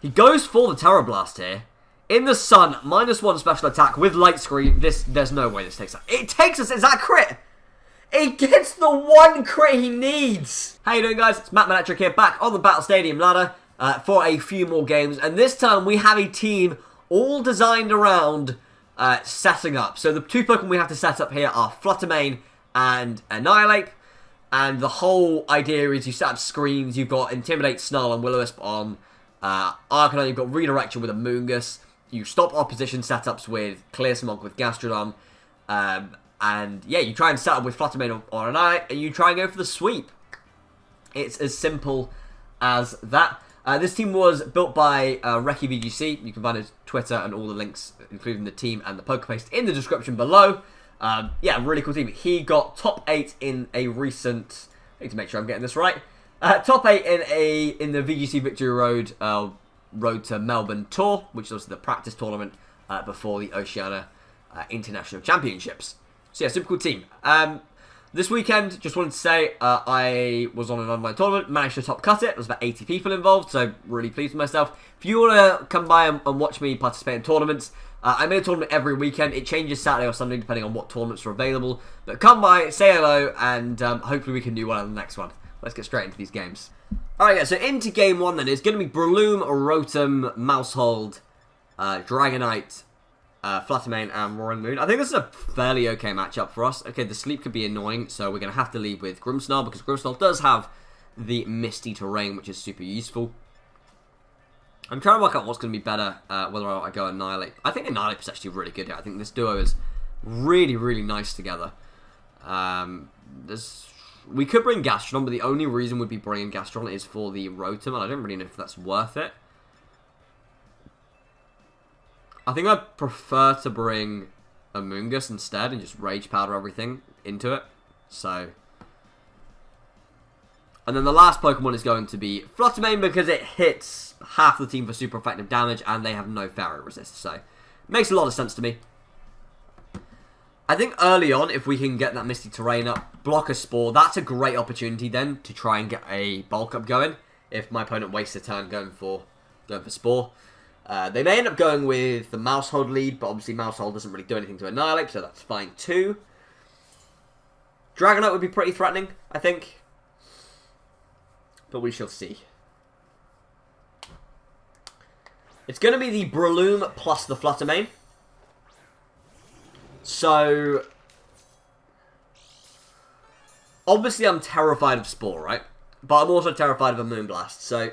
He goes for the Terror Blast here. In the sun, -1 special attack with light screen. There's no way this takes us. It takes us. Is that a crit? It gets the 1 crit he needs. How you doing, guys? It's Matt Manectric here, back on the Battle Stadium ladder for a few more games. And this time we have a team all designed around setting up. So the 2 Pokemon we have to set up here are Flutter and Annihilate. And the whole idea is you set up screens. You've got Intimidate, Snarl, and Will-O-Wisp on Arcanine. You've got Redirection with Amoonguss. You stop opposition setups with Clear Smog with Gastrodon. And yeah, you try and set up with Fluttermane or Annihilate, and you try and go for the sweep. It's as simple as that. This team was built by Reki VGC. You can find his Twitter and all the links, including the team and the Pokepaste, in the description below. Yeah, really cool team. He got top 8 in a recent... I need to make sure I'm getting this right. Top 8 in the VGC Victory Road to Melbourne tour, which was the practice tournament before the Oceania International Championships. So yeah, super cool team. This weekend, just wanted to say, I was on an online tournament, managed to top cut it. There was about 80 people involved, so really pleased with myself. If you want to come by and watch me participate in tournaments, I make a tournament every weekend. It changes Saturday or Sunday depending on what tournaments are available. But come by, say hello, and hopefully we can do well in the next one. Let's get straight into these games. Alright guys, so into game 1 then. It's going to be Breloom, Rotom, Mousehold, Dragonite, Fluttermane, and Roaring Moon. I think this is a fairly okay matchup for us. Okay, the sleep could be annoying, so we're going to have to lead with Grimmsnarl, because Grimmsnarl does have the Misty Terrain, which is super useful. I'm trying to work out what's going to be better, whether I go Annihilate. I think Annihilate is actually really good here. I think this duo is really, really nice together. We could bring Gastrodon, but the only reason we'd be bringing Gastrodon is for the Rotom, and I don't really know if that's worth it. I think I'd prefer to bring Amoonguss instead and just Rage Powder everything into it. So, and then the last Pokemon is going to be Fluttermane, because it hits half the team for super effective damage and they have no Fairy Resist. So, makes a lot of sense to me. I think early on, if we can get that Misty Terrain up, block a Spore, that's a great opportunity then to try and get a bulk up going. If my opponent wastes a turn going for Spore. They may end up going with the Mousehold lead, but obviously Mousehold doesn't really do anything to Annihilate, so that's fine too. Dragonite would be pretty threatening, I think. But we shall see. It's going to be the Breloom plus the Fluttermane. So, obviously I'm terrified of Spore, right? But I'm also terrified of a Moonblast, so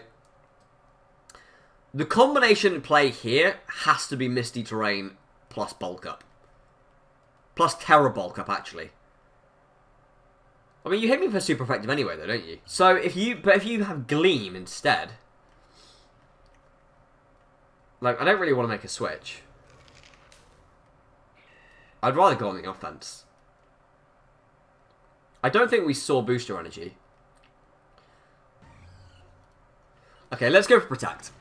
the combination play here has to be Misty Terrain plus Bulk Up. Plus Terra Bulk Up, actually. I mean, you hit me for super effective anyway, though, don't you? So, if you have Gleam instead, like, I don't really want to make a switch. I'd rather go on the offense. I don't think we saw Booster Energy. Okay, let's go for Protect.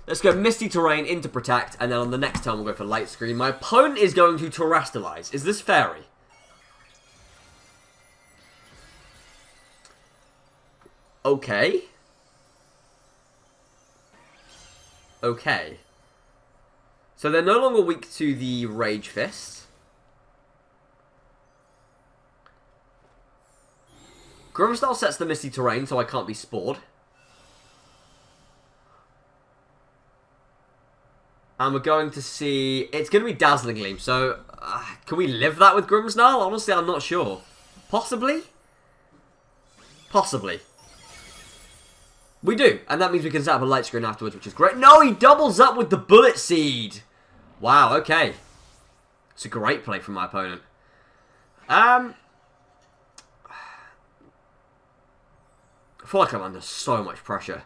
Let's go Misty Terrain into Protect, and then on the next turn we'll go for Light Screen. My opponent is going to Terrestrialize. Is this Fairy? Okay. Okay. So they're no longer weak to the Rage Fist. Grimmsnarl sets the Misty Terrain, so I can't be Spored. And we're going to see... It's going to be Dazzling Gleam, so... can we live that with Grimmsnarl? Honestly, I'm not sure. Possibly? Possibly. We do, and that means we can set up a Light Screen afterwards, which is great. No, he doubles up with the Bullet Seed! Wow, okay. It's a great play from my opponent. I feel like I'm under so much pressure.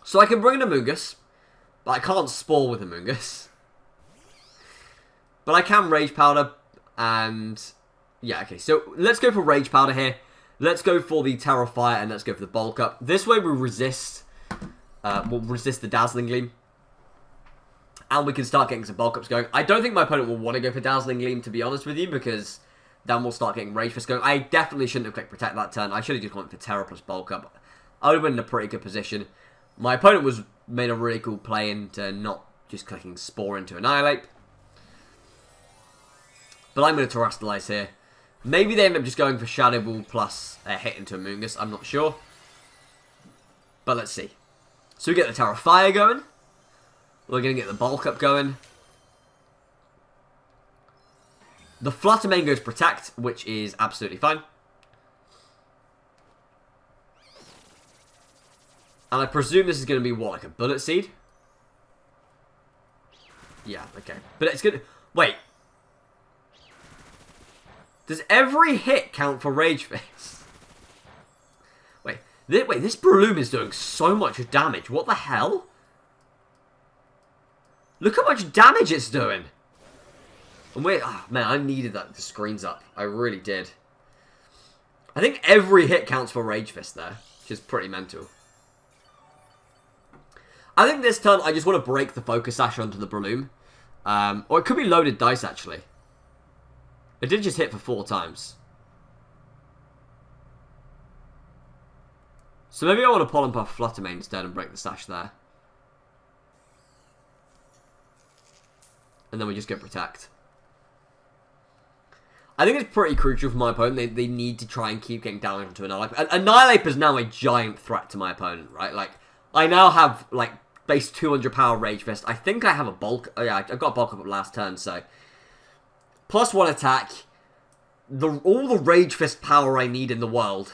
So I can bring in Amoonguss, but I can't Spore with Amoonguss. But I can Rage Powder, and... yeah, okay, so let's go for Rage Powder here. Let's go for the Terra Fire, and let's go for the Bulk Up. This way we resist... we'll resist the Dazzling Gleam. And we can start getting some Bulk Ups going. I don't think my opponent will want to go for Dazzling Gleam, to be honest with you, because... then we'll start getting Rage Fist going. I definitely shouldn't have clicked Protect that turn. I should have just gone for Terra plus Bulk Up. I would have been in a pretty good position. My opponent made a really cool play into not just clicking Spore into Annihilate. But I'm going to Terastallize here. Maybe they end up just going for Shadow Ball plus a hit into Amoonguss. I'm not sure. But let's see. So we get the Tower of Fire going. We're going to get the Bulk Up going. The Flutter main goes Protect, which is absolutely fine. And I presume this is going to be, what, like a Bullet Seed? Yeah, okay. But it's going to... Wait. Does every hit count for Rage Fist? Wait, this Breloom is doing so much damage. What the hell? Look how much damage it's doing. And wait, oh, man, I needed the screens up. I really did. I think every hit counts for Rage Fist there, which is pretty mental. I think this turn, I just want to break the Focus Sash onto the Breloom. Or it could be loaded dice, actually. It did just hit for 4 times. So maybe I want to Pollen Puff Flutter Mane instead and break the Sash there. And then we just go Protect. I think it's pretty crucial for my opponent. They need to try and keep getting down onto Annihilate. Annihilate is now a giant threat to my opponent, right? Like, I now have, like, base 200 power Rage Fist. I think I have a bulk. Oh, yeah, I got a bulk up last turn, so. +1 attack. All the Rage Fist power I need in the world.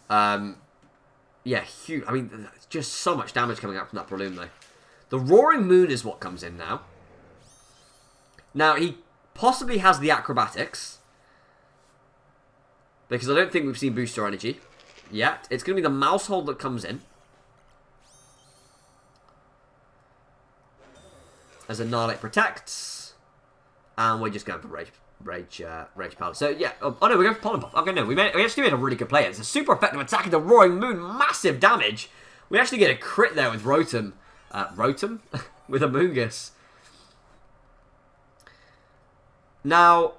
Yeah, huge. I mean, just so much damage coming out from that Breloom, though. The Roaring Moon is what comes in now. Now, he possibly has the Acrobatics. Because I don't think we've seen Booster Energy yet. It's going to be the Mouse Hold that comes in. As Annihilate protects. And we're just going for Rage Powder. So, yeah. Oh, no, we're going for Pollen Puff. Okay, no. We actually made a really good play. It's a super effective attack into Roaring Moon. Massive damage. We actually get a crit there with Rotom. Rotom? With Amoonguss. Now,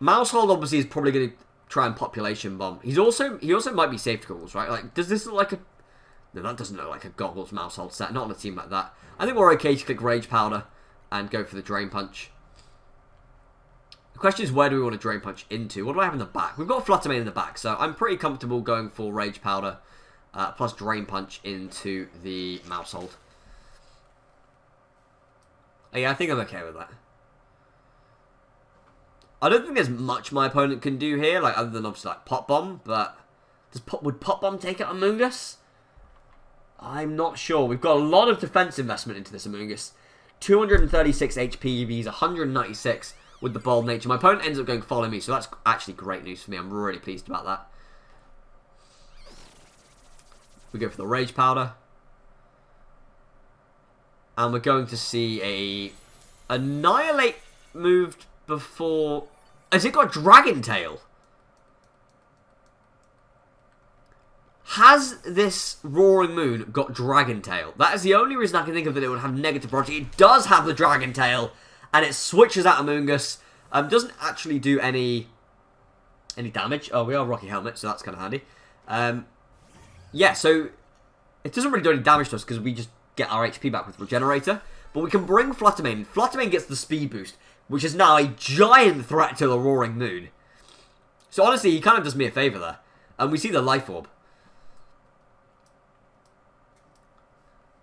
Mouse Hold obviously is probably going to try and Population Bomb. He also might be Safety Goggles, right? Like, does this look like a... No, that doesn't look like a Goggles Mouse Hold set. Not on a team like that. I think we're okay to click Rage Powder and go for the Drain Punch. The question is, where do we want to Drain Punch into? What do I have in the back? We've got Flutter Mane in the back, so I'm pretty comfortable going for Rage Powder plus Drain Punch into the Mouse Hold. Yeah, I think I'm okay with that. I don't think there's much my opponent can do here, like other than obviously like Pop Bomb, but would Pop Bomb take out Amoonguss? I'm not sure. We've got a lot of defense investment into this Amoonguss. 236 HP, he's 196 with the Bold Nature. My opponent ends up going Follow Me, so that's actually great news for me. I'm really pleased about that. We go for the Rage Powder. And we're going to see a Annihilate moved before... Has it got Dragon Tail? Has this Roaring Moon got Dragon Tail? That is the only reason I can think of that it would have negative priority. It does have the Dragon Tail, and it switches out Amoonguss. Doesn't actually do any damage. Oh, we are Rocky Helmet, so that's kind of handy. Yeah, so it doesn't really do any damage to us because we just get our HP back with Regenerator. But we can bring Flutter Mane. Flutter Mane gets the speed boost, which is now a giant threat to the Roaring Moon. So honestly, he kind of does me a favour there. And we see the Life Orb.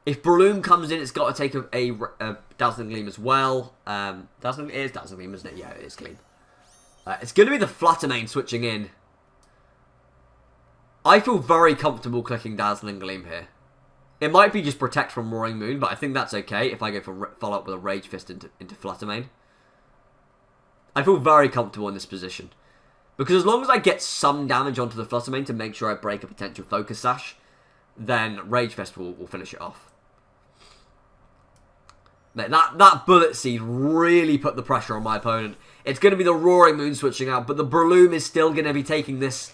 If Breloom comes in, it's got to take a Dazzling Gleam as well. It is Dazzling Gleam, isn't it? Yeah, it is Gleam. It's going to be the Flutter Mane switching in. I feel very comfortable clicking Dazzling Gleam here. It might be just Protect from Roaring Moon, but I think that's okay if I go for follow up with a Rage Fist into Flutter Mane. I feel very comfortable in this position. Because as long as I get some damage onto the Flutter Mane to make sure I break a potential Focus Sash, then Rage Fist will finish it off. That Bullet Seed really put the pressure on my opponent. It's going to be the Roaring Moon switching out, but the Breloom is still going to be taking this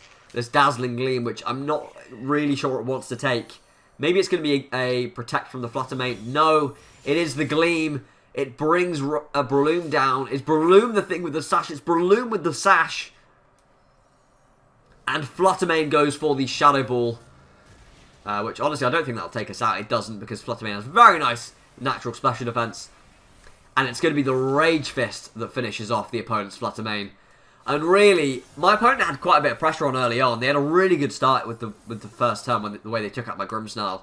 Dazzling Gleam, which I'm not really sure it wants to take. Maybe it's going to be a Protect from the Flutter Mane. No, it is the Gleam. It brings a Breloom down. Is Breloom the thing with the Sash? It's Breloom with the Sash. And Flutter Mane goes for the Shadow Ball. which honestly I don't think that'll take us out. It doesn't, because Flutter Mane has very nice natural special defense. And it's going to be the Rage Fist that finishes off the opponent's Flutter Mane. And really, my opponent had quite a bit of pressure on early on. They had a really good start with the first turn, when the way they took out my Grimmsnarl.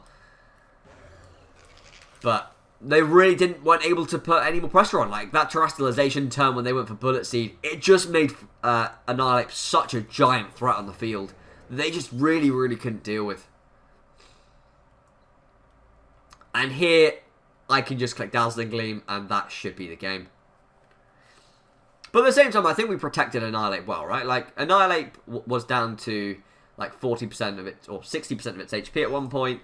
But they really weren't able to put any more pressure on. Like, that Terrestrialization turn when they went for Bullet Seed, it just made Annihilate such a giant threat on the field. They just really, really couldn't deal with. And here, I can just click Dazzling Gleam, and that should be the game. But at the same time, I think we protected Annihilate well, right? Like, Annihilate was down to, like, 40% of it, or 60% of its HP at one point.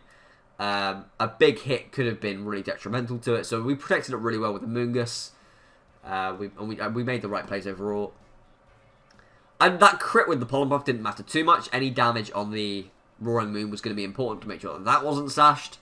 A big hit could have been really detrimental to it, so we protected it really well with the Moongus. We made the right plays overall. And that crit with the Pollen Buff didn't matter too much. Any damage on the Roaring Moon was going to be important to make sure that wasn't sashed.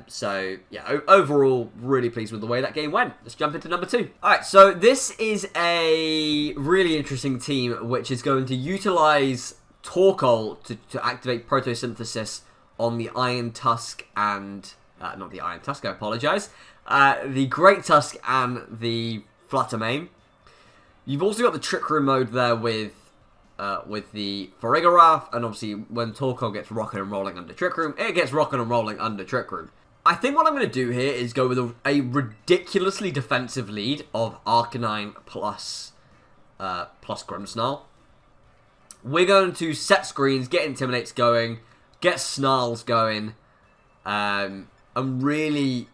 So, yeah, overall, really pleased with the way that game went. Let's jump into number 2. Alright, so this is a really interesting team, which is going to utilize Torkoal to activate Protosynthesis on the Iron Tusk and... not the Iron Tusk, I apologise. The Great Tusk and the Flutter Mane. You've also got the Trick Room mode there with the Farigarath, and obviously when Torkoal gets rocking and rolling under Trick Room, it gets rocking and rolling under Trick Room. I think what I'm going to do here is go with a ridiculously defensive lead of Arcanine plus Grimmsnarl. We're going to set screens, get Intimidates going, get Snarls going, and really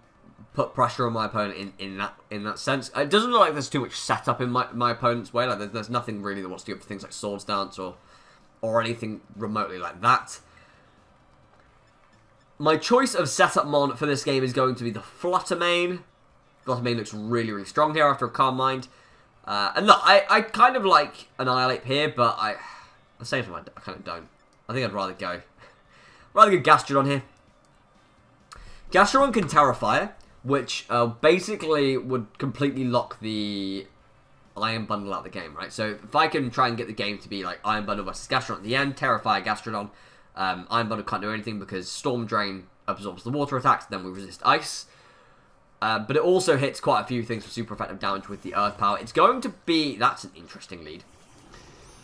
put pressure on my opponent in that sense. It doesn't look like there's too much setup in my opponent's way. Like there's nothing really that wants to go for things like Swords Dance or anything remotely like that. My choice of setup mon for this game is going to be the Flutter Mane. Flutter Mane looks really, really strong here after a Calm Mind. And look, I kind of like Annihilate here, but at the same time I kind of don't. I think I'd rather go Gastrodon here. Gastrodon can Terra Fire, which basically would completely lock the Iron Bundle out of the game, right? So if I can try and get the game to be like Iron Bundle versus Gastrodon at the end, Terra Fire Gastrodon, Iron Bundle can't do anything because Storm Drain absorbs the water attacks, then we resist ice. But it also hits quite a few things for super effective damage with the Earth Power. It's going to be... That's an interesting lead.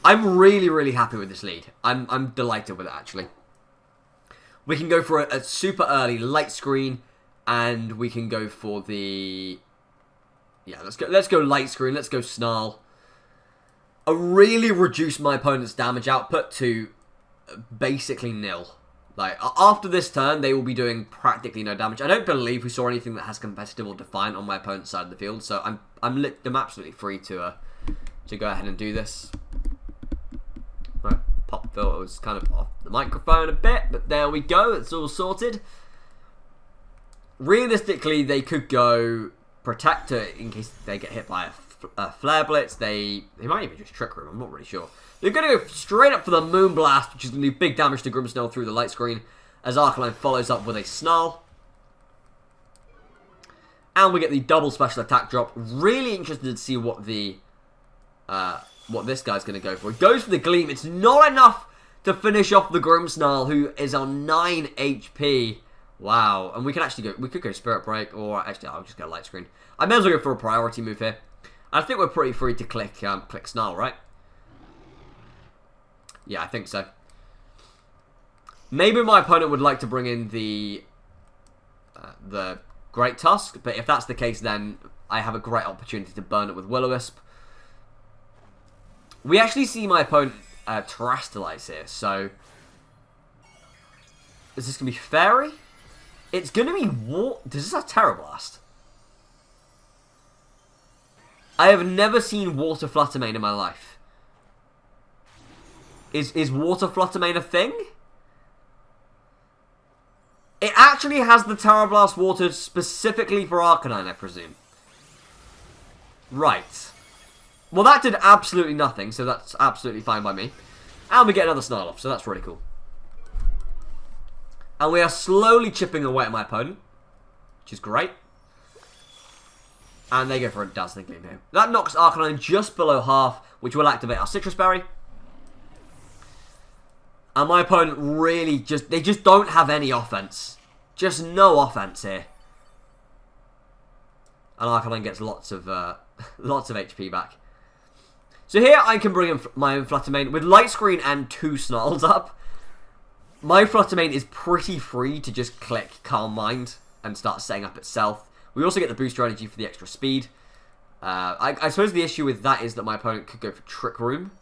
I'm really, really happy with this lead. I'm delighted with it, actually. We can go for a super early Light Screen, and we can go for the... Yeah, let's go Light Screen, let's go Snarl. I really reduce my opponent's damage output to basically nil. Like, after this turn, they will be doing practically no damage. I don't believe we saw anything that has competitive or defiant on my opponent's side of the field, so I'm absolutely free to go ahead and do this. My pop filter was kind of off the microphone a bit, but there we go. It's all sorted. Realistically, they could go Protector in case they get hit by a Flare Blitz. They might even just Trick Room. I'm not really sure. They're going to go straight up for the Moonblast, which is going to do big damage to Grimmsnarl through the Light Screen, as Arcanine follows up with a Snarl. And we get the double special attack drop. Really interested to see what this guy's going to go for. He goes for the Gleam. It's not enough to finish off the Grimmsnarl, who is on 9 HP. Wow. And we can actually we could go Spirit Break, or actually, I'll just go Light Screen. I may as well go for a priority move here. I think we're pretty free to click Snarl, right? Yeah, I think so. Maybe my opponent would like to bring in the Great Tusk, but if that's the case, then I have a great opportunity to burn it with Will-O-Wisp. We actually see my opponent Terrestrialize here, so... Is this going to be Fairy? It's going to be Water... Does this have Terra Blast? I have never seen Water Flutter Mane in my life. Is Water Flutter Mane a thing? It actually has the Terra Blast Water specifically for Arcanine, I presume. Right. Well, that did absolutely nothing, so that's absolutely fine by me. And we get another Snarl off, so that's really cool. And we are slowly chipping away at my opponent, which is great. And they go for a Dazzling Gleam here. That knocks Arcanine just below half, which will activate our Citrus Berry. And my opponent really they just don't have any offense. Just no offense here. And Arcanine gets lots of HP back. So here I can bring in my own Flutter Mane with Light Screen and 2 Snarls up. My Flutter Mane is pretty free to just click Calm Mind and start setting up itself. We also get the booster energy for the extra speed. I suppose the issue with that is that my opponent could go for Trick Room,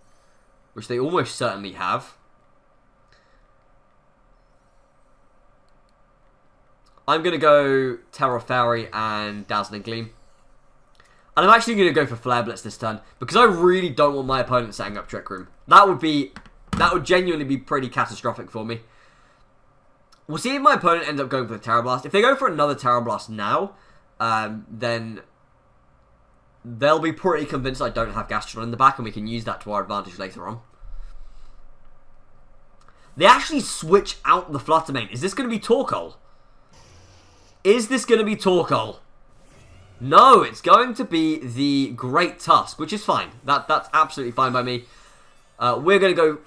which they almost certainly have. I'm going to go Terra Fairy and Dazzling Gleam. And I'm actually going to go for Flare Blitz this turn, because I really don't want my opponent setting up Trick Room. That would genuinely be pretty catastrophic for me. We'll see if my opponent ends up going for the Terra Blast. If they go for another Terra Blast now, then they'll be pretty convinced I don't have Gastrodon in the back, and we can use that to our advantage later on. They actually switch out the Flutter Mane. Is this going to be Torkoal? Is this going to be Torkoal? No, it's going to be the Great Tusk, which is fine. That's absolutely fine by me. We're going to go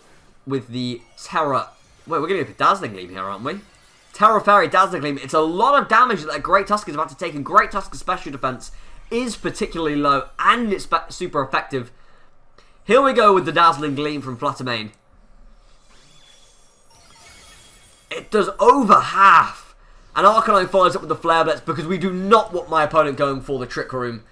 with the Terra... Wait, we're going to go for Dazzling Gleam here, aren't we? Terra Fairy, Dazzling Gleam. It's a lot of damage that Great Tusk is about to take, and Great Tusk's special defense is particularly low, and it's super effective. Here we go with the Dazzling Gleam from Flutter Mane. It does over half. And Arcanine follows up with the Flare Blitz because we do not want my opponent going for the Trick Room.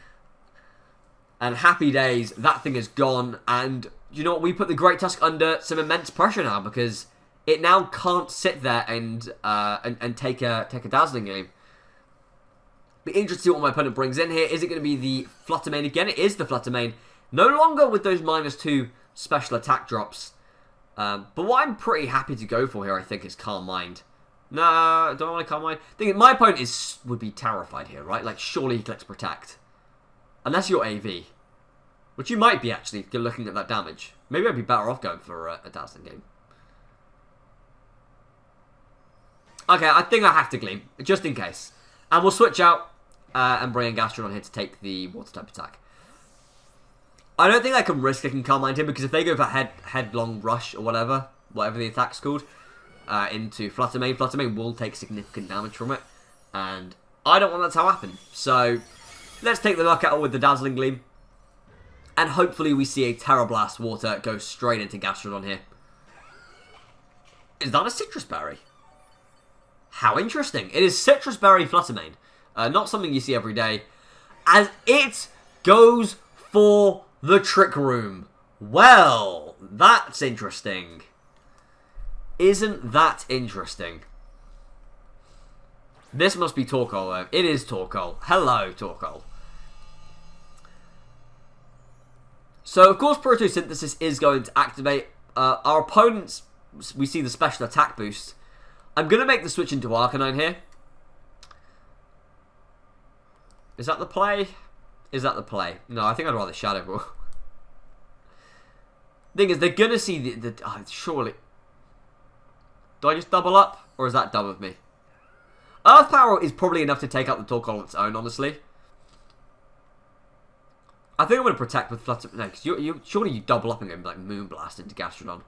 And happy days, that thing is gone. And you know what? We put the Great Tusk under some immense pressure now because it now can't sit there and take a Dazzling Game. Be interested to see what my opponent brings in here. Is it going to be the Flutter Mane again? It is the Flutter Mane. No longer with those -2 special attack drops. But what I'm pretty happy to go for here, I think, is Calm Mind. No, don't want to Calm Mind. My opponent would be terrified here, right? Like, surely he clicks Protect. Unless you're AV. Which you might be, actually, if you're looking at that damage. Maybe I'd be better off going for a Dazzling Game. Okay, I think I have to Gleam, just in case. And we'll switch out and bring in Gastrodon here to take the Water type attack. I don't think I can risk clicking Calm Mind here, because if they go for Headlong Rush or whatever the attack's called, into Flutter Mane will take significant damage from it, and I don't want that to happen. So let's take the knockout with the Dazzling Gleam, and hopefully we see a Terra Blast Water go straight into Gastrodon here. Is that a Citrus Berry? How interesting. It is Citrus Berry Flutter Mane. Not something you see every day, as it goes for the Trick Room. Well, that's interesting. Isn't that interesting? This must be Torkoal, though. It is Torkoal. Hello, Torkoal. So, of course, Photosynthesis is going to activate. Our opponents, we see the special attack boost. I'm going to make the switch into Arcanine here. Is that the play? Is that the play? No, I think I'd rather Shadow Ball. Thing is, they're going to see surely... Do I just double up? Or is that dumb of me? Earth Power is probably enough to take out the Torkoal on its own, honestly. I think I'm going to Protect with Flutter... No, because surely you double up and go like Moonblast into Gastrodon.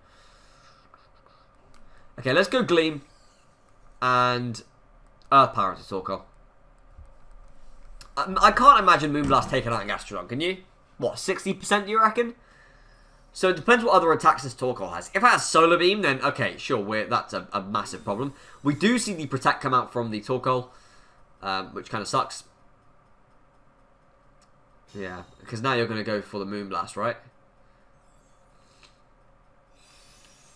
Okay, let's go Gleam. And Earth Power into Torkoal. I can't imagine Moonblast taking out Gastrodon, can you? What, 60% do you reckon? So it depends what other attacks this Torkoal has. If it has Solar Beam, then okay, sure, that's a massive problem. We do see the Protect come out from the Torkoal, which kind of sucks. Yeah, because now you're going to go for the Moonblast, right?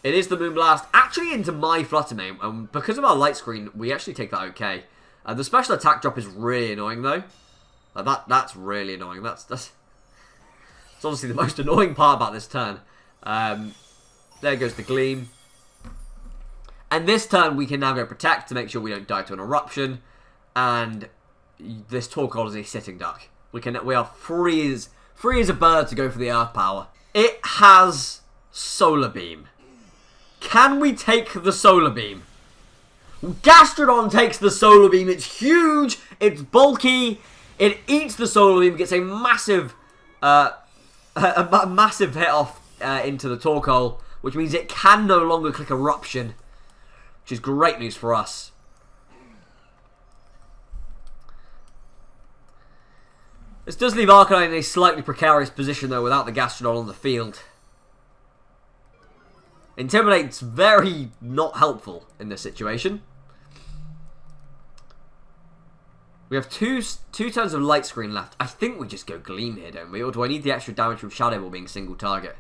It is the Moonblast, actually into my Flutter Mane, and because of our Light Screen, we actually take that okay. The special attack drop is really annoying, though. That's really annoying. That's obviously the most annoying part about this turn. There goes the Gleam. And this turn, we can now go Protect to make sure we don't die to an Eruption. And this Torkoal is a sitting duck. We are free as a bird to go for the Earth Power. It has Solar Beam. Can we take the Solar Beam? Gastrodon takes the Solar Beam. It's huge. It's bulky. It eats the Solar Beam. Gets a massive hit off into the Torkoal. which means it can no longer click Eruption, which is great news for us. This does leave Arcanine in a slightly precarious position, though, without the Gastrodon on the field. Intimidate's very not helpful in this situation. We have two turns of Light Screen left. I think we just go Gleam here, don't we? Or do I need the extra damage from Shadow Ball being single target?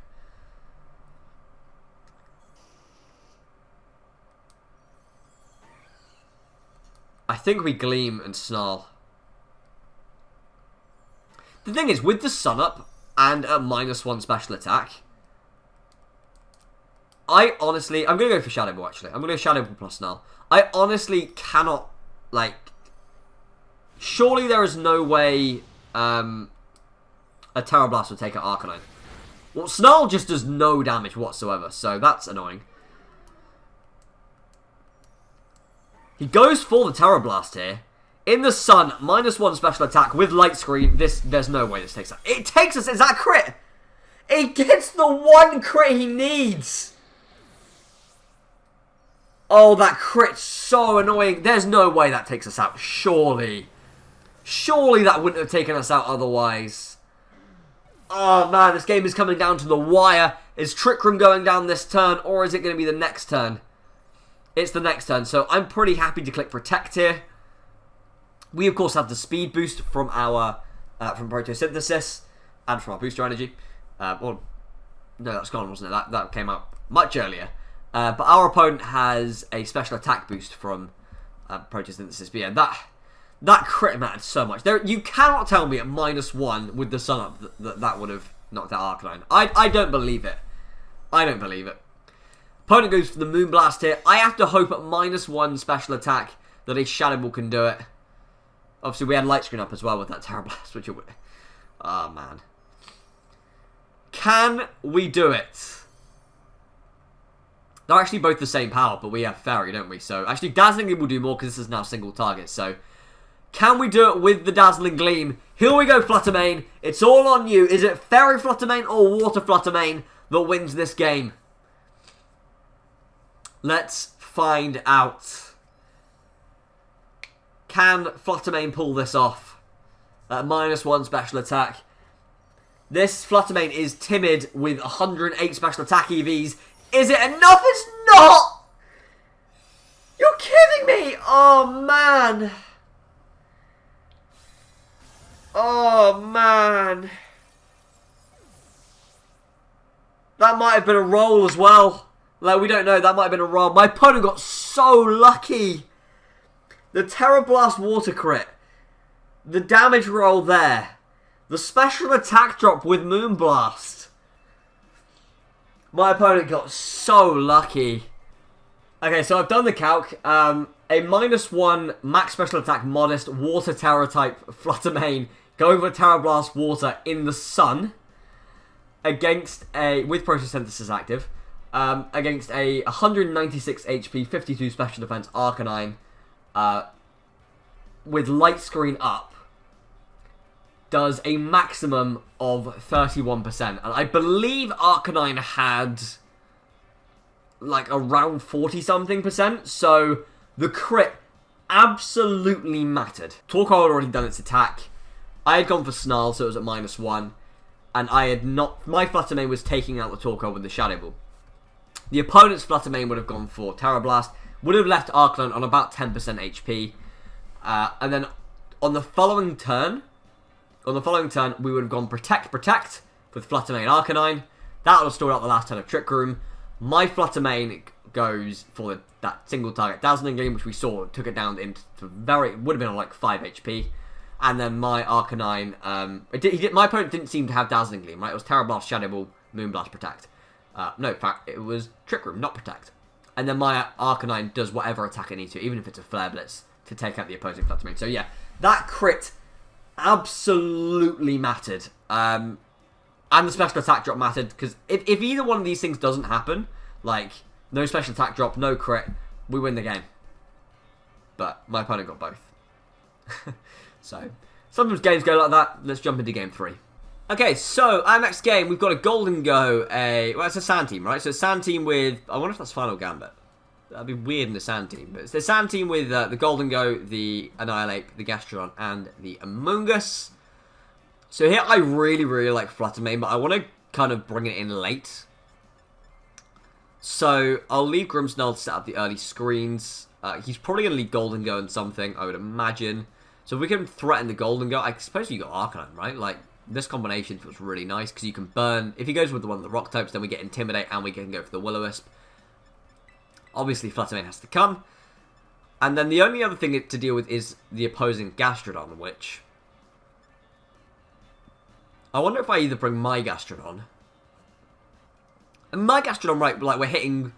I think we Gleam and Snarl. The thing is, with the Sun Up and a -1 special attack, I'm going to go for Shadow Ball, actually. I'm going to go Shadow Ball plus Snarl. I honestly cannot, like... Surely there is no way a Terra Blast would take out Arcanine. Well, Snarl just does no damage whatsoever, so that's annoying. He goes for the Terra Blast here. In the Sun, -1 special attack with Light Screen. There's no way this takes us. It takes us. Is that a crit? It gets the one crit he needs. Oh, that crit's so annoying. There's no way that takes us out. Surely. Surely that wouldn't have taken us out otherwise. Oh, man. This game is coming down to the wire. Is Trick Room going down this turn, or is it going to be the next turn? It's the next turn, so I'm pretty happy to click Protect here. We, of course, have the speed boost from our from Photosynthesis and from our booster energy. No, that's gone, wasn't it? That came out much earlier. But our opponent has a special attack boost from Photosynthesis. But yeah, that crit mattered so much. You cannot tell me at -1 with the Sun Up that would have knocked out Arcanine. I don't believe it. I don't believe it. Opponent goes for the Moonblast here. I have to hope at -1 special attack that a Shadow Ball can do it. Obviously, we had Light Screen up as well with that Terra Blast, which... Oh, man. Can we do it? They're actually both the same power, but we have Fairy, don't we? So, actually, Dazzling Gleam will do more because this is now single target. So, can we do it with the Dazzling Gleam? Here we go, Fluttermane. It's all on you. Is it Fairy Fluttermane or Water Fluttermane that wins this game? Let's find out. Can Fluttermane pull this off? At -1 special attack. This Fluttermane is timid with 108 special attack EVs. Is it enough? It's not! You're kidding me! Oh, man. Oh, man. That might have been a roll as well. Like, we don't know. That might have been a roll. My opponent got so lucky. The Terra Blast Water crit. The damage roll there. The special attack drop with Moonblast. My opponent got so lucky. Okay, so I've done the calc. A -1 max special attack modest Water Terra type Fluttermane going for Terra Blast Water in the Sun. Against with Photosynthesis active. Against a 196 HP, 52 special defense Arcanine. With Light Screen up, does a maximum of 31%. And I believe Arcanine had like around 40-something%. So the crit absolutely mattered. Torkoal had already done its attack. I had gone for Snarl, so it was at -1. And I had not... My Fluttermane was taking out the Torkoal with the Shadow Ball. The opponent's Fluttermane would have gone for Terra Blast. Would have left Arcanine on about 10% HP. And then on the following turn, we would have gone Protect with Fluttermane Arcanine. That would have stored out the last turn of Trick Room. My Fluttermane goes for that single target Dazzling Gleam, which we saw took it down into it would have been on like 5 HP. And then my Arcanine, my opponent didn't seem to have Dazzling Gleam, right? It was Terra Blast, Shadow Ball, Moonblast, Protect. No, in fact, it was Trick Room, not Protect. And then my Arcanine does whatever attack it needs to, even if it's a Flare Blitz, to take out the opposing Fluttermane. So yeah, that crit absolutely mattered. And the special attack drop mattered, because if either one of these things doesn't happen, like, no special attack drop, no crit, we win the game. But my opponent got both. So, sometimes games go like that. Let's jump into game 3. Okay, so our next game, we've got a Golden Go, well, it's a Sand team, right? So a Sand team with, I wonder if that's Final Gambit. That'd be weird in the Sand team, but it's the Sand team with the Golden Go, the Annihilate, the Gastrodon, and the Among Us. So here, I really, really like Flutter main, but I want to kind of bring it in late. So I'll leave Grimmsnarl to set up the early screens. He's probably going to leave Golden Go and something, I would imagine. So if we can threaten the Golden Go, I suppose you got Arcanine, right? Like, this combination feels really nice because you can burn. If he goes with the one of the rock types, then we get Intimidate and we can go for the Will-O-Wisp. Obviously, Fluttermane has to come. And then the only other thing to deal with is the opposing Gastrodon, which... I wonder if I either bring my Gastrodon. And my Gastrodon, right, like we're hitting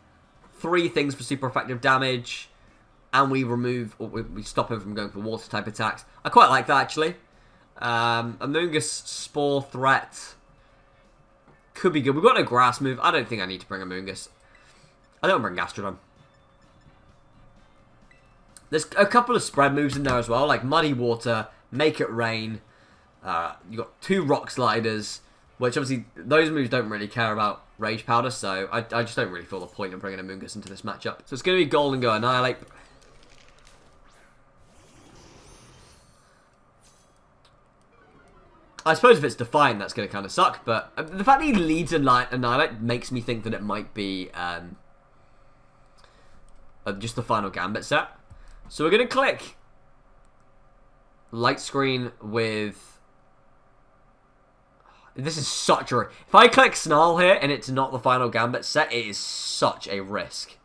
3 things for super effective damage. And we remove, or we stop him from going for water type attacks. I quite like that, actually. Among Us Spore threat could be good. We've got no grass move. I don't think I need to bring Among Us. I don't bring Gastrodon. There's a couple of spread moves in there as well, like Muddy Water, Make It Rain. You've got 2 Rock Sliders, which obviously those moves don't really care about Rage Powder, so I just don't really feel the point of bringing Among Us into this matchup. So it's going to be Golden Go Annihilate. I suppose if it's Defiant, that's going to kind of suck, but the fact that he leads Annihilate makes me think that it might be just the Final Gambit set. So we're going to click Light Screen with... This is such a... If I click Snarl here and it's not the Final Gambit set, it is such a risk.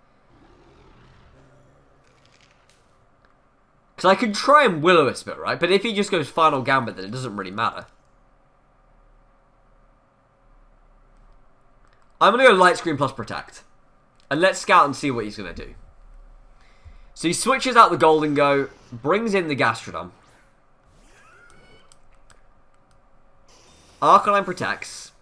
Because I could try and Will-O-Wisp it, right? But if he just goes Final Gambit, then it doesn't really matter. I'm going to go Light Screen plus Protect. And let's scout and see what he's going to do. So he switches out the Golden Go, brings in the Gastrodon. Arcanine protects.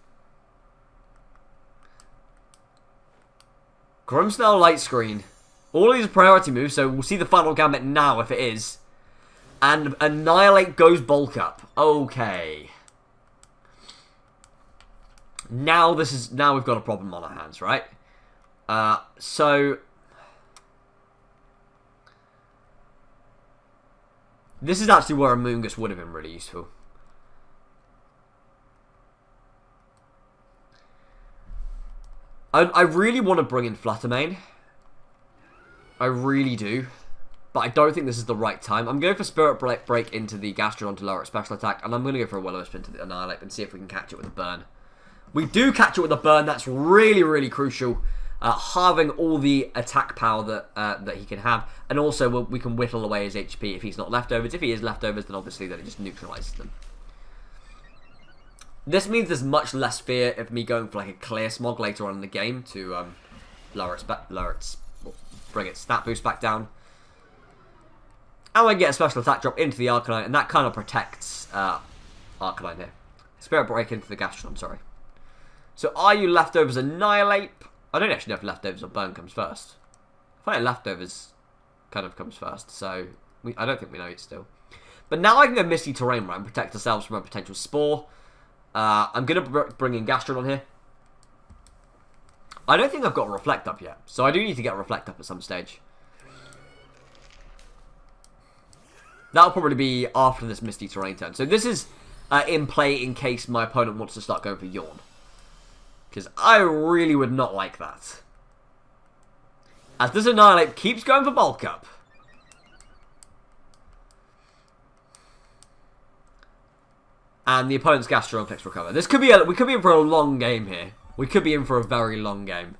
Grimmsnarl Light Screen. All of these are priority moves, so we'll see the Final Gambit now if it is. And Annihilate goes Bulk Up. Okay. Now we've got a problem on our hands, right? So this is actually where Among Us would have been really useful. I really want to bring in Fluttermane. I really do. But I don't think this is the right time. I'm going for Spirit Break into the Gastrodon to lower its special attack. And I'm going to go for a Will-O-Wisp into the Annihilate and see if we can catch it with a burn. We do catch it with a burn. That's really, really crucial. Halving all the attack power that he can have. And also we can whittle away his HP if he's not leftovers. If he is leftovers, then obviously that it just neutralizes them. This means there's much less fear of me going for like a clear smog later on in the game to bring its stat boost back down. And I get a special attack drop into the Arcanine, and that kind of protects Arcanine here. Spirit Break into the Gastrodon, sorry. So are you leftovers Annihilate? I don't actually know if leftovers or burn comes first. I find leftovers kind of comes first, so I don't think we know it still. But now I can go Misty Terrain, right, and protect ourselves from a potential Spore. I'm going to bring in Gastrodon here. I don't think I've got a Reflect up yet, so I do need to get a Reflect up at some stage. That'll probably be after this Misty Terrain turn. So this is in play in case my opponent wants to start going for Yawn. Because I really would not like that. As this Annihilate keeps going for Bulk Up. And the opponent's Gastrodon clicks Recover. This could be we could be in for a long game here. We could be in for a very long game.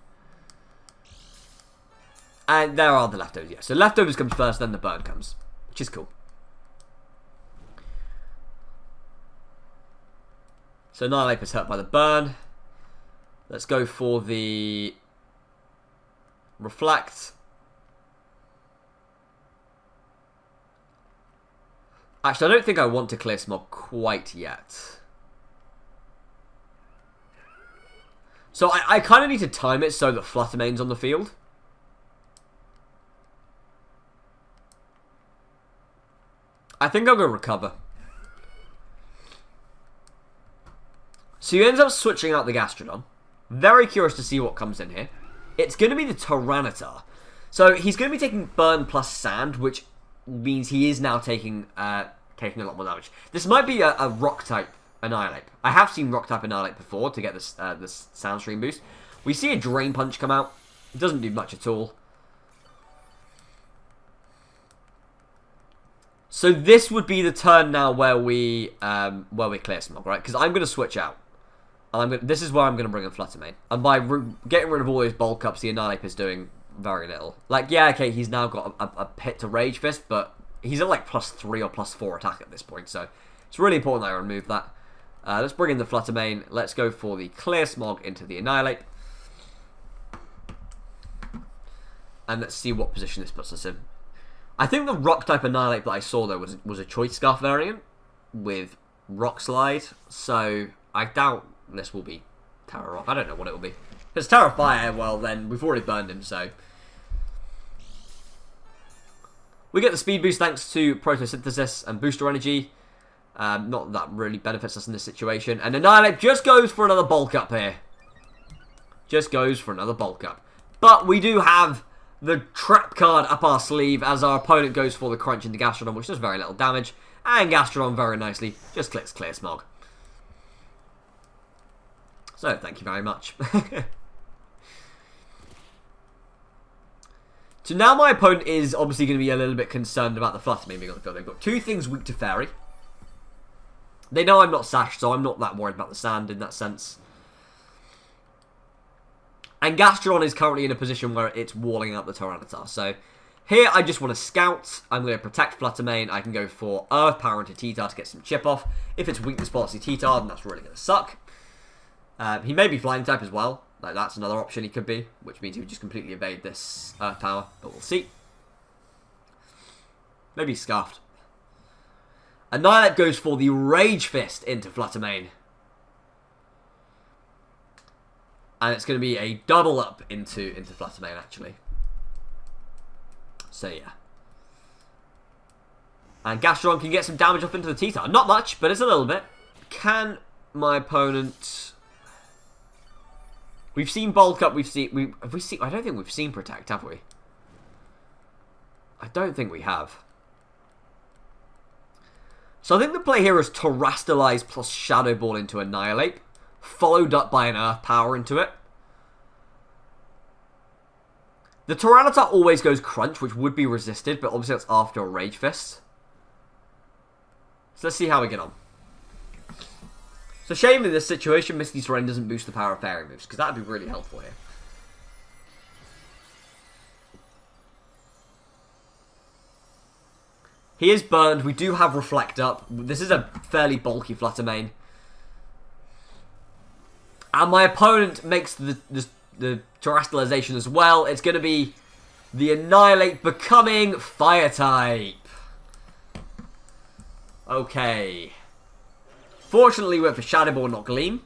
And there are the leftovers, yeah. So leftovers comes first, then the burn comes. Which is cool. So Annihilate is hurt by the burn. Let's go for the Reflect. Actually, I don't think I want to clear Smog quite yet. So I kind of need to time it so that Fluttermane's on the field. I think I'll go Recover. So he ends up switching out the Gastrodon. Very curious to see what comes in here. It's going to be the Tyranitar. So he's going to be taking Burn plus Sand, which means he is now taking a lot more damage. This might be a Rock-type Annihilate. I have seen Rock-type Annihilate before to get this Sound Stream boost. We see a Drain Punch come out. It doesn't do much at all. So this would be the turn now where we clear Smog, right? Because I'm going to switch out. This is where I'm going to bring in Flutter Mane. And by getting rid of all those bulk ups, the Annihilate is doing very little. Like, yeah, okay, he's now got a pit to Rage Fist, but he's at like +3 or +4 attack at this point, so it's really important that I remove that. Let's bring in the Flutter Mane. Let's go for the Clear Smog into the Annihilate. And let's see what position this puts us in. I think the Rock-type Annihilate that I saw, though, was a Choice Scarf variant with Rock Slide, so I doubt this will be Terra Rock. I don't know what it will be. If it's Terra Fire, well, then we've already burned him, so... We get the speed boost thanks to Photosynthesis and Booster Energy. Not that really benefits us in this situation. And Annihilate just goes for another bulk up here. Just goes for another bulk up. But we do have the trap card up our sleeve as our opponent goes for the Crunch into Gastrodon, which does very little damage. And Gastrodon very nicely just clicks Clear Smog. So, thank you very much. So now my opponent is obviously going to be a little bit concerned about the Flutter Mane being on the field. They've got two things weak to Fairy. They know I'm not Sashed, so I'm not that worried about the Sand in that sense. And Gastrodon is currently in a position where it's walling out the Tyranitar. So here I just want to Scout. I'm going to protect Flutter Mane. I can go for Earth Power into T-Tar to get some chip off. If it's weakness policy T-Tar, then that's really going to suck. He may be Flying type as well. Like, that's another option he could be, which means he would just completely evade this Earth Power, but we'll see. Maybe he's Scarfed. Annihilate goes for the Rage Fist into Flutter Mane. And it's going to be a double up into Flutter Mane, actually. So, yeah. And Gastrodon can get some damage off into the T-Tar. Not much, but it's a little bit. Can my opponent... We've seen bulk up. Have we seen? I don't think we've seen protect, have we? I don't think we have. So I think the play here is Terrastalize plus Shadow Ball into Annihilate, followed up by an Earth Power into it. The Tyranitar always goes Crunch, which would be resisted, but obviously that's after a Rage Fist. So let's see how we get on. It's a shame in this situation Misty Terrain doesn't boost the power of Fairy moves, because that would be really helpful here. He is burned. We do have Reflect up. This is a fairly bulky Flutter Mane. And my opponent makes the Terrestrialization as well. It's going to be the Annihilate becoming Fire type. Okay. Fortunately, we went for Shadow Ball, not Gleam.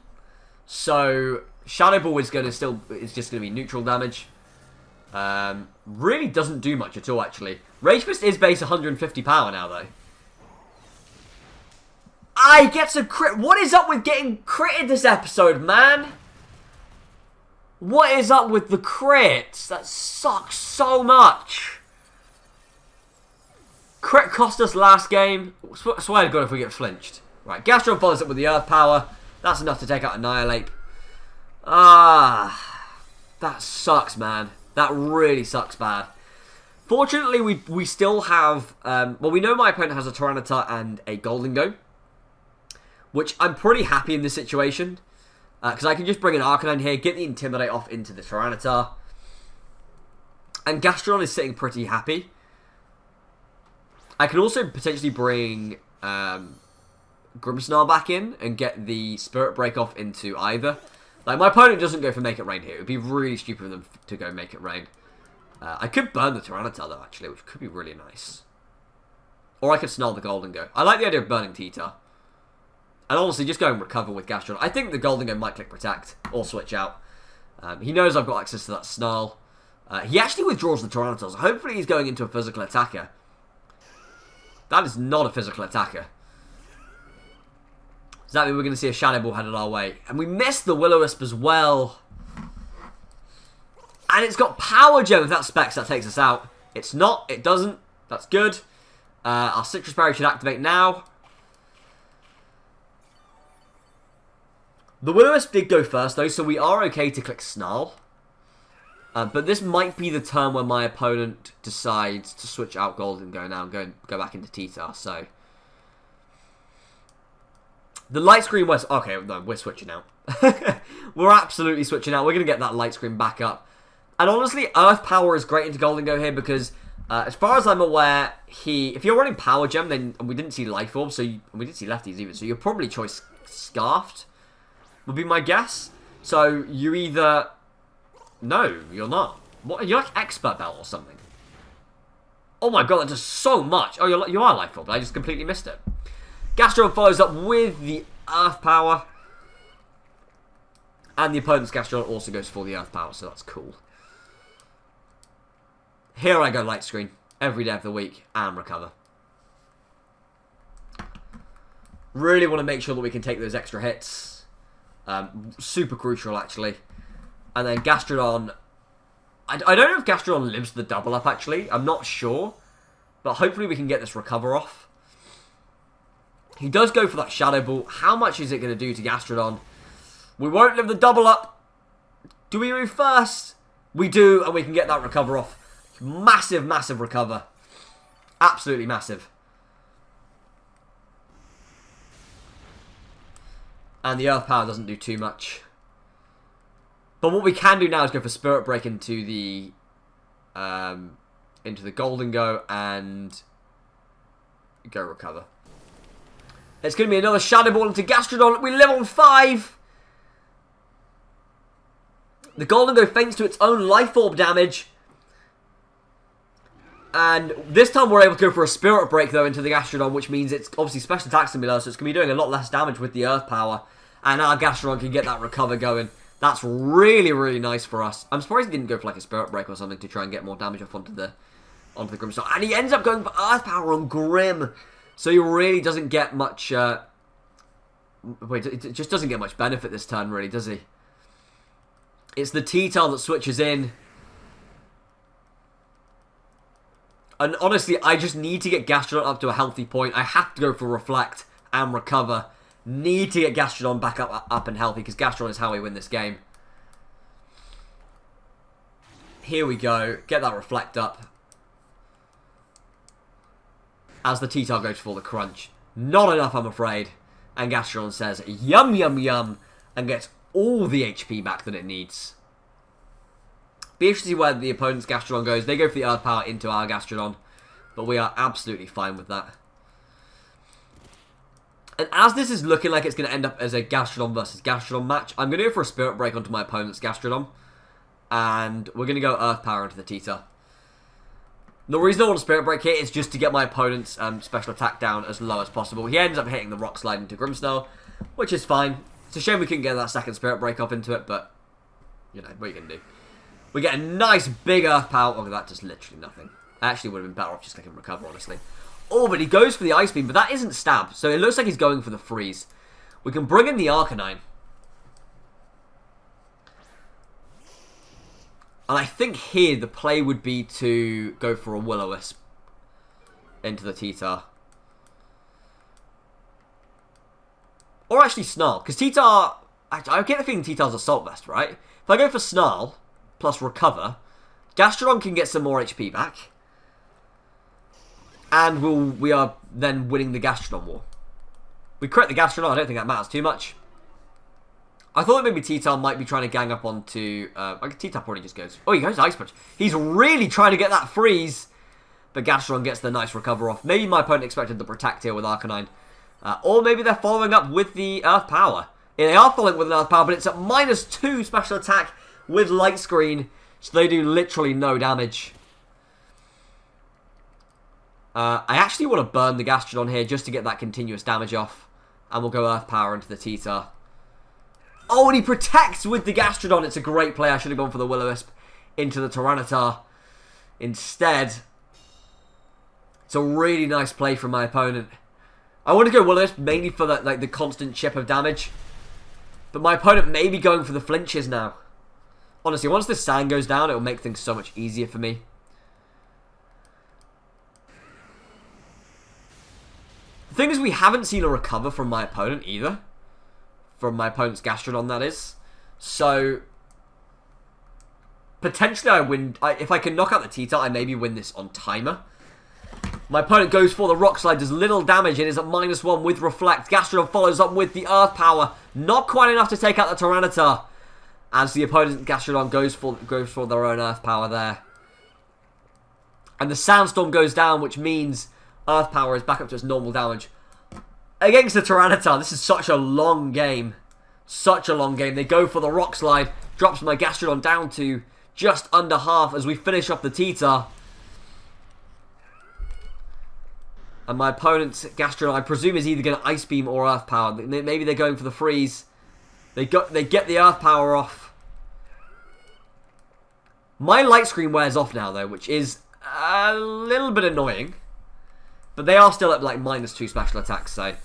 So, Shadow Ball is just going to be neutral damage. Really doesn't do much at all, actually. Rage Fist is base 150 power now, though. He gets a crit. What is up with getting critted this episode, man? What is up with the crits? That sucks so much. Crit cost us last game. Swear to God if we get flinched. Right, Gastrodon follows up with the Earth Power. That's enough to take out Annihilate. That sucks, man. That really sucks bad. Fortunately, we still have... well, we know my opponent has a Tyranitar and a Goldengo, which I'm pretty happy in this situation. Because I can just bring an Arcanine here, get the Intimidate off into the Tyranitar. And Gastrodon is sitting pretty happy. I can also potentially bring... Grimmsnarl back in and get the Spirit Break off into either. Like, my opponent doesn't go for Make It Rain here. It would be really stupid of them to go Make It Rain. I could burn the Tyranitar, though, actually, which could be really nice. Or I could Snarl the Goldengo. I like the idea of burning T-Tar. And honestly, just go and recover with Gastrodon. I think the Goldengo might click Protect or switch out. He knows I've got access to that Snarl. He actually withdraws the Tyranitar, so hopefully he's going into a physical attacker. That is not a physical attacker. Does that mean we're going to see a Shadow Ball headed our way? And we missed the Will-O-Wisp as well. And it's got Power Gem if that Specs that takes us out. It's not. It doesn't. That's good. Our Citrus Berry should activate now. The Will-O-Wisp did go first though, so we are okay to click Snarl. But this might be the turn where my opponent decides to switch out Golden Go now and go back into T-Tar, so... The light screen was... Okay, no, we're switching out. We're absolutely switching out. We're going to get that light screen back up. And honestly, Earth Power is great into Golden Go here because, as far as I'm aware, if you're running Power Gem, then and we didn't see Life Orb, and we didn't see Lefties either, so you're probably choice Scarfed, would be my guess. So you either... No, you're not. What? You're like Expert Belt or something. Oh my god, that does so much. Oh, you are Life Orb. I just completely missed it. Gastrodon follows up with the Earth Power. And the opponent's Gastrodon also goes for the Earth Power, so that's cool. Here I go, Light Screen. Every day of the week. And recover. Really want to make sure that we can take those extra hits. Super crucial, actually. And then Gastrodon... I don't know if Gastrodon lives the double up, actually. I'm not sure. But hopefully we can get this recover off. He does go for that Shadow Ball. How much is it going to do to Gastrodon? We won't live the double up. Do we move first? We do, and we can get that recover off. Massive, massive recover. Absolutely massive. And the Earth Power doesn't do too much. But what we can do now is go for Spirit Break into the Golden Go and go recover. It's going to be another Shadow Ball into Gastrodon. We live on 5. The Golden Go faints to its own Life Orb damage. And this time we're able to go for a Spirit Break, though, into the Gastrodon, which means it's obviously special attacks going to be low, so it's going to be doing a lot less damage with the Earth Power. And our Gastrodon can get that recover going. That's really, really nice for us. I'm surprised he didn't go for like a Spirit Break or something to try and get more damage off onto the Grimstone. And he ends up going for Earth Power on Grim. So he really doesn't get much... Wait, it just doesn't get much benefit this turn, really, does he? It's the T-Tail that switches in. And honestly, I just need to get Gastrodon up to a healthy point. I have to go for Reflect and Recover. Need to get Gastrodon back up and healthy, because Gastrodon is how we win this game. Here we go. Get that Reflect up. As the T-Tail goes for the Crunch. Not enough, I'm afraid. And Gastrodon says, yum, yum, yum, and gets all the HP back that it needs. Be interested to see where the opponent's Gastrodon goes. They go for the Earth Power into our Gastrodon. But we are absolutely fine with that. And as this is looking like it's going to end up as a Gastrodon versus Gastrodon match, I'm going to go for a Spirit Break onto my opponent's Gastrodon. And we're going to go Earth Power into the T-Tail. The reason I want a Spirit Break here is just to get my opponent's special attack down as low as possible. He ends up hitting the Rock Slide into Grimmsnarl, which is fine. It's a shame we couldn't get that second Spirit Break off into it, but, you know, what are you going to do? We get a nice big Earth Power. Oh, that does literally nothing. I actually would have been better off just clicking Recover, honestly. Oh, but he goes for the Ice Beam, but that isn't Stab, so it looks like he's going for the Freeze. We can bring in the Arcanine. And I think here the play would be to go for a Will-O-Wisp into the T-Tar. Or actually Snarl, because T-Tar... I get the feeling T-Tar's Assault Vest, right? If I go for Snarl plus Recover, Gastrodon can get some more HP back. And we are then winning the Gastrodon war. We crit the Gastrodon, I don't think that matters too much. I thought that maybe T-Tar might be trying to gang up onto... T-Tar probably just goes... Oh, he goes Ice Punch. He's really trying to get that freeze. But Gastrodon gets the nice recover off. Maybe my opponent expected the Protect here with Arcanine. Or maybe they're following up with the Earth Power. Yeah, they are following with an Earth Power, but it's at -2 special attack with Light Screen. So they do literally no damage. I actually want to burn the Gastrodon here just to get that continuous damage off. And we'll go Earth Power into the T-Tar. Oh, and he protects with the Gastrodon. It's a great play. I should have gone for the Will-O-Wisp into the Tyranitar instead. It's a really nice play from my opponent. I want to go Will-O-Wisp mainly for that, like, the constant chip of damage. But my opponent may be going for the flinches now. Honestly, once this sand goes down, it will make things so much easier for me. The thing is, we haven't seen a recover from my opponent either. From my opponent's Gastrodon, that is. So, potentially I win. If I can knock out the T-Tart, I maybe win this on timer. My opponent goes for the Rock Slide, does little damage, and is at -1 with Reflect. Gastrodon follows up with the Earth Power. Not quite enough to take out the Tyranitar. As the opponent Gastrodon goes for their own Earth Power there. And the Sandstorm goes down, which means Earth Power is back up to its normal damage. Against the Tyranitar, this is such a long game. Such a long game. They go for the Rock Slide. Drops my Gastrodon down to just under half as we finish off the T-Tar. And my opponent's Gastrodon, I presume, is either going to Ice Beam or Earth Power. Maybe they're going for the Freeze. They get the Earth Power off. My Light Screen wears off now, though, which is a little bit annoying. But they are still at, like, -2 special attacks, so...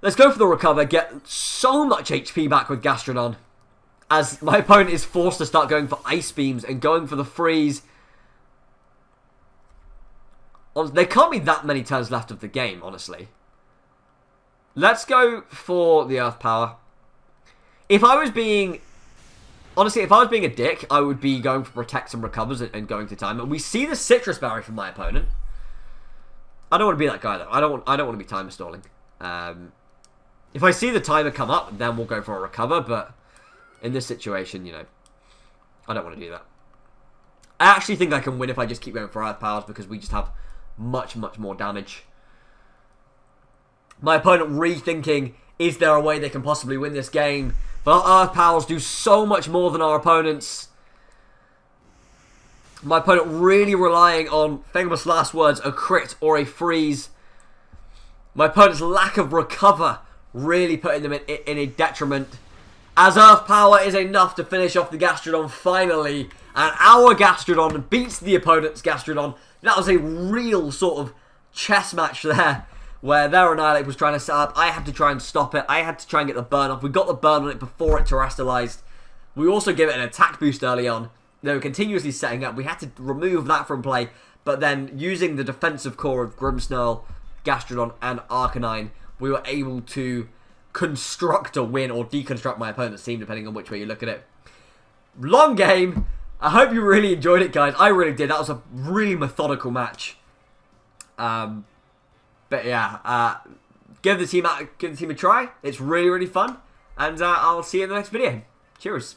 Let's go for the recover, get so much HP back with Gastrodon. As my opponent is forced to start going for Ice Beams and going for the Freeze. There can't be that many turns left of the game, honestly. Let's go for the Earth Power. If I was being... Honestly, if I was being a dick, I would be going for Protects and Recovers and going to time. And we see the Citrus Berry from my opponent. I don't want to be that guy, though. I don't want to be timer stalling. If I see the timer come up, then we'll go for a recover. But in this situation, you know, I don't want to do that. I actually think I can win if I just keep going for Earth Powers because we just have much, much more damage. My opponent rethinking, is there a way they can possibly win this game? But our Earth Powers do so much more than our opponents. My opponent really relying on, famous last words, a crit or a freeze. My opponent's lack of recover really putting them in a detriment. As Earth Power is enough to finish off the Gastrodon finally. And our Gastrodon beats the opponent's Gastrodon. That was a real sort of chess match there. Where their Annihilate was trying to set up. I had to try and stop it. I had to try and get the burn off. We got the burn on it before it terrestrialized. We also gave it an attack boost early on. They were continuously setting up. We had to remove that from play. But then, using the defensive core of Grimmsnarl, Gastrodon, and Arcanine, we were able to construct a win or deconstruct my opponent's team, depending on which way you look at it. Long game. I hope you really enjoyed it, guys. I really did. That was a really methodical match. But yeah, give the team a try. It's really, really fun. And I'll see you in the next video. Cheers.